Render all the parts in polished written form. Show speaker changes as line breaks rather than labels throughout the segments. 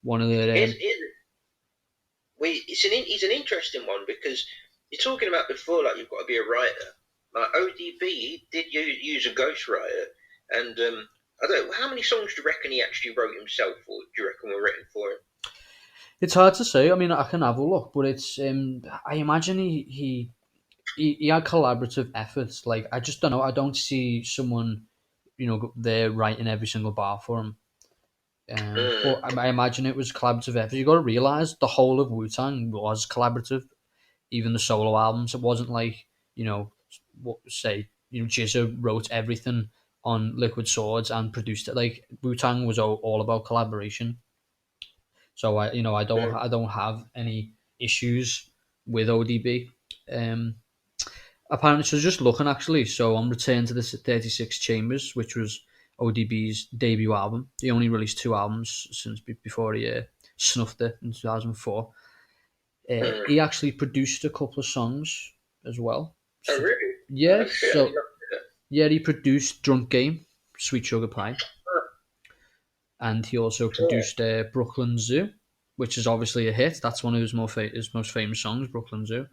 One of the
It's an interesting one because you're talking about before, like you've got to be a writer. Like ODB did use a ghostwriter, and I don't know how many songs do you reckon he actually wrote himself, or do you reckon were written for him?
It's hard to say. I mean, I can have a look, but it's I imagine he had collaborative efforts. Like I just don't know. I don't see someone there writing every single bar for him.
Mm,
But I imagine it was collaborative effort. You got to realize the whole of Wu Tang was collaborative. Even the solo albums, it wasn't like what say Jizza wrote everything on Liquid Swords and produced it. Like Wu Tang was all about collaboration. So
mm.
I don't have any issues with ODB. Um, Apparently, so just looking actually. So on Return to the 36 Chambers, which was ODB's debut album. He only released two albums since before he snuffed it in 2004.
Mm.
He actually produced a couple of songs as well.
Oh,
So,
really?
yeah,
Oh, shit, I did
so
not know that.
yeah, he produced Drunk Game, Sweet Sugar Pie, and he also
Yeah.
produced Brooklyn Zoo, which is obviously a hit. That's one of his most famous songs, Brooklyn Zoo.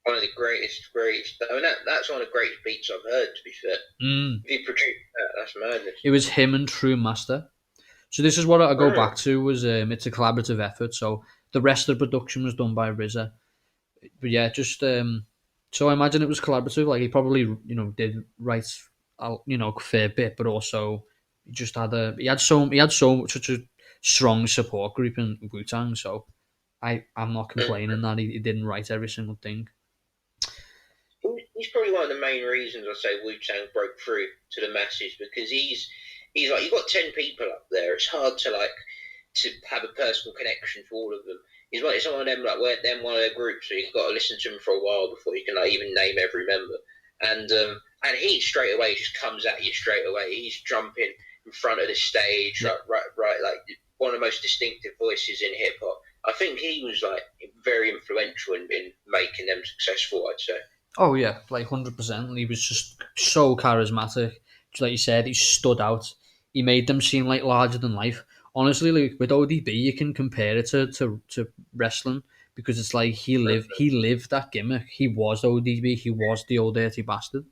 One of the greatest. I mean, that's one of the greatest beats I've heard. To be fair,
Mm.
if he produced that, that's madness.
It was him and True Master. So this is what I go
Mm.
back to was it's a collaborative effort. So the rest of the production was done by RZA. But yeah, just so I imagine it was collaborative. Like he probably did write a fair bit, but also he just had he had so such a strong support group in Wu Tang. So I'm not
Mm.
complaining that he didn't write every single thing.
He's probably one of the main reasons I say Wu Tang broke through to the masses because he's like you've got 10 people up there. It's hard to have a personal connection to all of them. It's one of them like where them one of their groups, so you've got to listen to him for a while before you can like even name every member. And he straight away just comes at you straight away. He's jumping in front of the stage,
Yeah.
right, like one of the most distinctive voices in hip hop. I think he was like very influential in making them successful. I'd say.
Oh yeah, like 100%. He was just so charismatic. Just like you said, he stood out. He made them seem like larger than life. Honestly, like with ODB, you can compare it to wrestling because it's like he lived that gimmick. He was ODB. He was the old dirty bastard.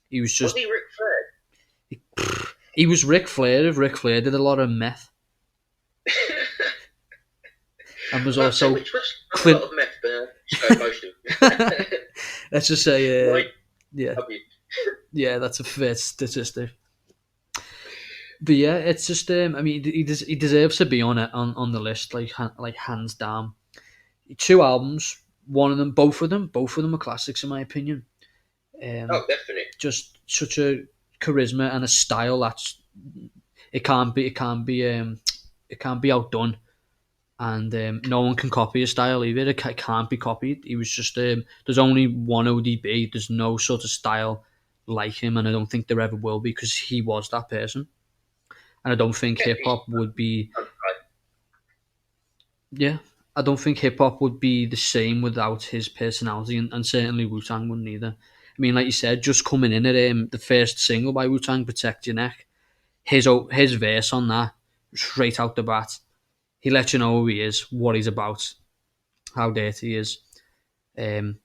He was
Was
just
he Ric Flair?
he was Ric Flair. If Ric Flair did a lot of meth and was
I'd say
also
which was a lot
Clint.
of meth, but most of
Let's just say,
right.
yeah,
W.
yeah, that's a fair statistic. But yeah, it's just I mean, he deserves to be on it on the list, like like hands down. Two albums, both of them are classics in my opinion. Um,
Oh, definitely.
just such a charisma and a style that's it can't be outdone, and no one can copy his style either. It can't be copied. He was just there's only one ODB. There's no sort of style like him, and I don't think there ever will be because he was that person. And I don't think
Yeah,
hip hop would be yeah. I don't think hip hop would be the same without his personality, and certainly Wu Tang wouldn't either. I mean, like you said, just coming in at the first single by Wu Tang, "Protect Your Neck," his verse on that, straight out the bat, he lets you know who he is, what he's about, how dirty he is. Um,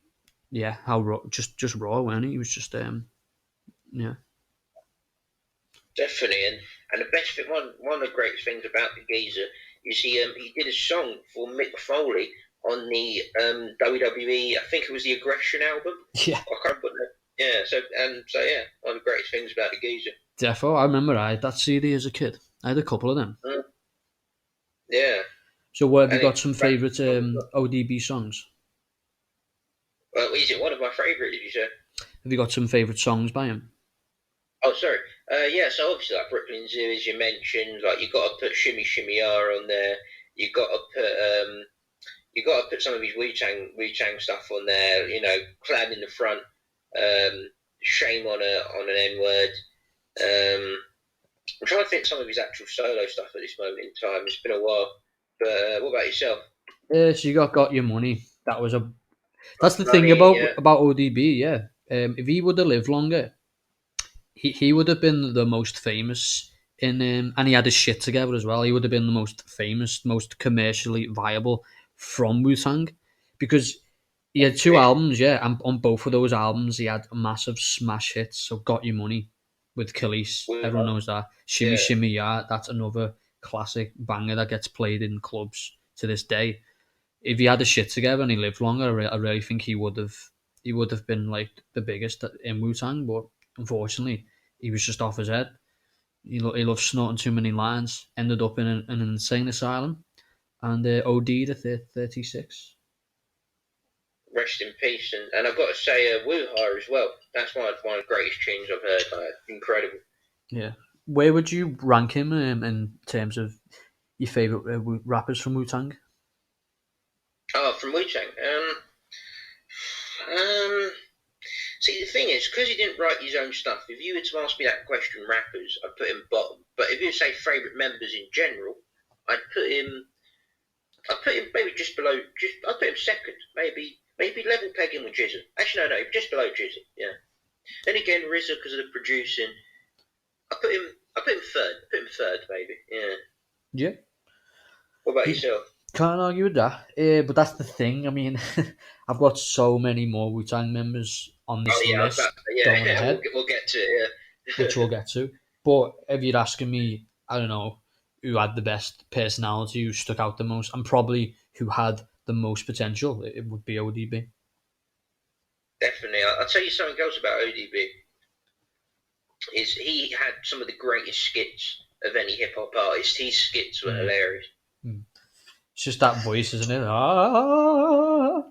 yeah, how raw, just raw, wasn't he? He was just yeah.
definitely. And the best thing, one of the greatest things about the geezer is he did a song for Mick Foley on the WWE. I think it was the Aggression album.
Yeah,
I can't put that. Yeah. So yeah, one of the greatest things about the geezer.
defo. I remember I had that CD as a kid. I had a couple of them.
Mm, yeah.
So, what have you
And
got some favourite
it,
ODB songs?
well, is it one of my favourites? Did you say?
Have you got some favourite songs by him?
Oh, sorry. Yeah, so obviously like Brooklyn Zoo, as you mentioned, like you got to put Shimmy Shimmy Ya on there. You got to put you got to put some of his Wu Tang stuff on there. You know, Clad in the Front, Shame on an N word. I'm trying to think some of his actual solo stuff at this moment in time. It's been a while. But what about yourself?
Yeah, so you got your money. That was a that's the thing
Money, yeah.
about ODB. Yeah, if he would have lived longer, he would have been the most famous and he had his shit together as well. He would have been the most famous, most commercially viable from Wu Tang, because he had two
Really?
albums, yeah, and on both of those albums he had massive smash hits. So "Got Your Money" with Khalees, everyone
Well,
knows that. "Shimmy
yeah.
Shimmy Ya," that's another classic banger that gets played in clubs to this day. If he had his shit together and he lived longer, I really think he would have been like the biggest in Wu Tang. But unfortunately, he was just off his head. He loved snorting too many lines. Ended up in an insane asylum and OD'd at 36.
Rest in peace. And I've got to say, Wuha as well. That's one of the greatest tunes I've heard. Like, incredible.
Yeah. Where would you rank him in terms of your favourite rappers from Wu Tang?
Oh, from Wu Tang. Um, See, the thing is, because he didn't write his own stuff, if you were to ask me that question, rappers, I'd put him bottom. But if you say favourite members in general, I'd put him. I'd put him maybe just below. I'd put him second, maybe level pegging with Jizza. Actually, no, just below Jizza. Yeah. Then again, RZA because of the producing. I put him. I put him third. I put him third, maybe. Yeah.
Yeah.
What about yourself?
Can't argue with that. But that's the thing. I mean, I've got so many more Wu Tang members on
Oh
this
yeah, I was about
list going
yeah.
ahead,
We'll get to it. Yeah.
which we'll get to. But if you're asking me, I don't know, who had the best personality, who stuck out the most, and probably who had the most potential, it would be ODB.
Definitely. I'll tell you something else about ODB. Is he had some of the greatest skits of any hip hop artist. His skits were
Mm.
hilarious.
It's just that voice, isn't it? Ah,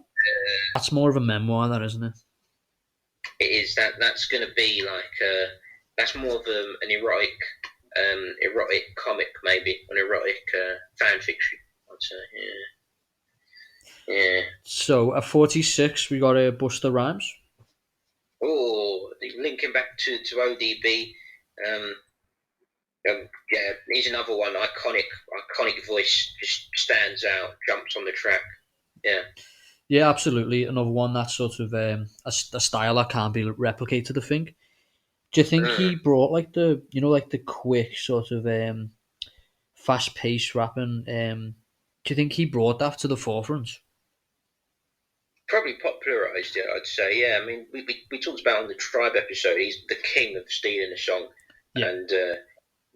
that's more of a memoir, that isn't it?
It is that's going to be like that's more of an erotic comic, maybe an erotic fan fiction. I'd say. Yeah. Yeah.
So at 46, we got Busta Rhymes.
Oh, linking back to ODB. Um, yeah, he's another one. Iconic voice, just stands out, jumps on the track. Yeah.
Yeah, absolutely. Another one that's sort of a style that can't be replicated, I think. Do you think
Mm.
he brought like like the quick sort of fast paced rapping? Do you think he brought that to the forefront?
Probably popularised it, I'd say. Yeah, I mean, we talked about on the Tribe episode. He's the king of stealing a song,
Yeah.
and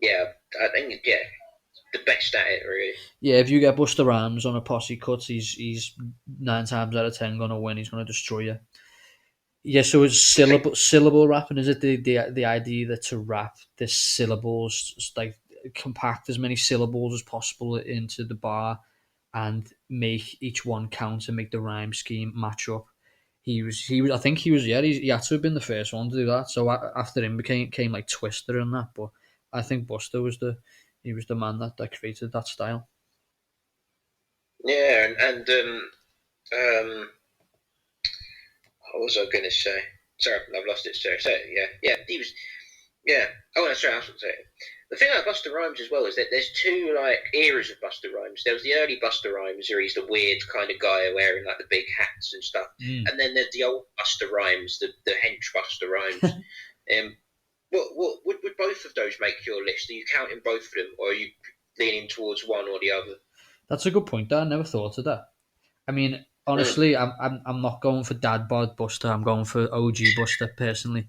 yeah, I think the best at it really.
Yeah, if you get Busta Rhymes on a posse cut, he's 9 times out of 10 gonna win. He's gonna destroy you. Yeah, so it's syllable rapping. Is it the idea that to rap the syllables, like compact as many syllables as possible into the bar, and make each one count and make the rhyme scheme match up? He was. I think he was. Yeah, he had to have been the first one to do that. So after him came like Twister and that, but I think Buster was the man that created that style.
Yeah, and what was I going to say? Sorry, I've lost it. Sorry, yeah, he was. Yeah. Oh, no, sorry, I was going to say. The thing about Buster Rhymes as well is that there's two like eras of Buster Rhymes. There was the early Buster Rhymes, where he's the weird kind of guy wearing like the big hats and stuff,
Mm.
and then there's the old Buster Rhymes, the hench Buster Rhymes. Would both of those make your list? Are you counting both of them, or are you leaning towards one or the other?
That's a good point. I never thought of that. I mean,
Mm.
honestly, I'm not going for Dad Bod Buster. I'm going for OG Buster personally.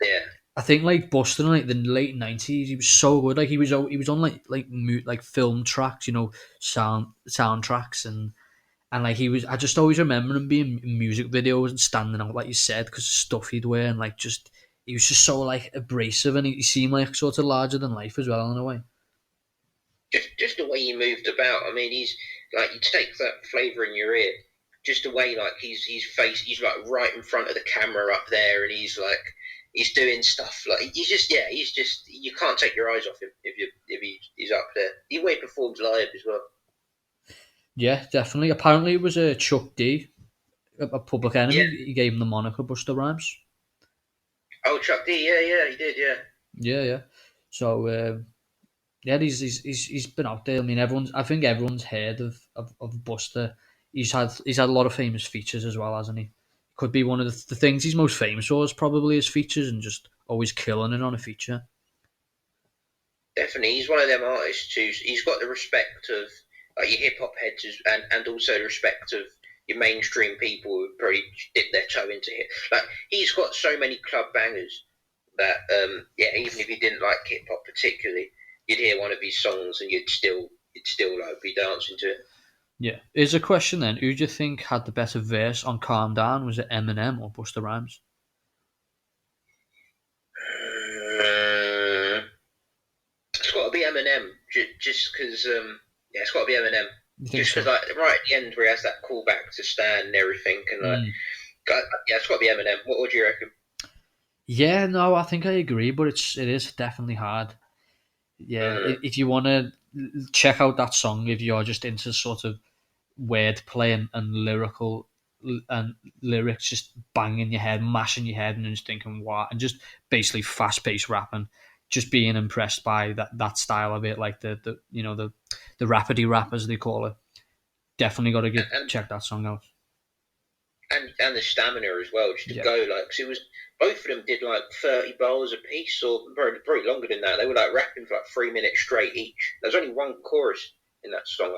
Yeah.
I think like Buster in like the late 90s, he was so good. Like he was on like film tracks, soundtracks, and like he was. I just always remember him being in music videos and standing out, like you said, because of stuff he'd wear, and like just he was just so like abrasive, and he seemed like sort of larger than life as well in a way.
Just the way he moved about. I mean, he's like you take that flavour in your ear. Just the way like he's he's like right in front of the camera up there, and he's doing stuff like he's just you can't take your eyes off him he's up there. The way he performs live as well.
Yeah, definitely. Apparently, it was a Chuck D, a Public
Yeah.
Enemy. He gave him the moniker Buster Rhymes.
Oh, Chuck D. Yeah, he did. Yeah.
Yeah. So yeah, he's been out there. I mean, I think everyone's heard of Buster. He's had a lot of famous features as well, hasn't he? Could be one of the things he's most famous for is probably his features and just always killing it on a feature.
Definitely, he's one of them artists who's he's got the respect of like your hip hop heads and also the respect of your mainstream people who probably dip their toe into it. Like he's got so many club bangers that yeah, even if you didn't like hip hop particularly, you'd hear one of his songs and you'd still like be dancing to it.
Yeah. Here's a question then. Who do you think had the better verse on Calm Down? Was it Eminem or Busta Rhymes?
It's got to be Eminem, just because yeah, it's got to be Eminem.
You think
Just because
so?
like right at the end where he has that callback to Stan and everything, and like
Mm.
yeah, it's got to be Eminem. What would you reckon?
Yeah, no, I think I agree, but it is definitely hard. Yeah,
Mm.
if you want to check out that song, if you're just into sort of wordplay and lyrical and lyrics just banging your head, mashing your head, and just thinking what, and just basically fast paced rapping, just being impressed by that style of it, like the the rapidy rap as they call it. Definitely got to get
And
check that song out.
and the stamina as well, just to
Yeah,
go like, cause it was both of them did like 30 bars a piece, or probably longer than that. They were like rapping for like 3 minutes straight each. There's only one chorus in that song,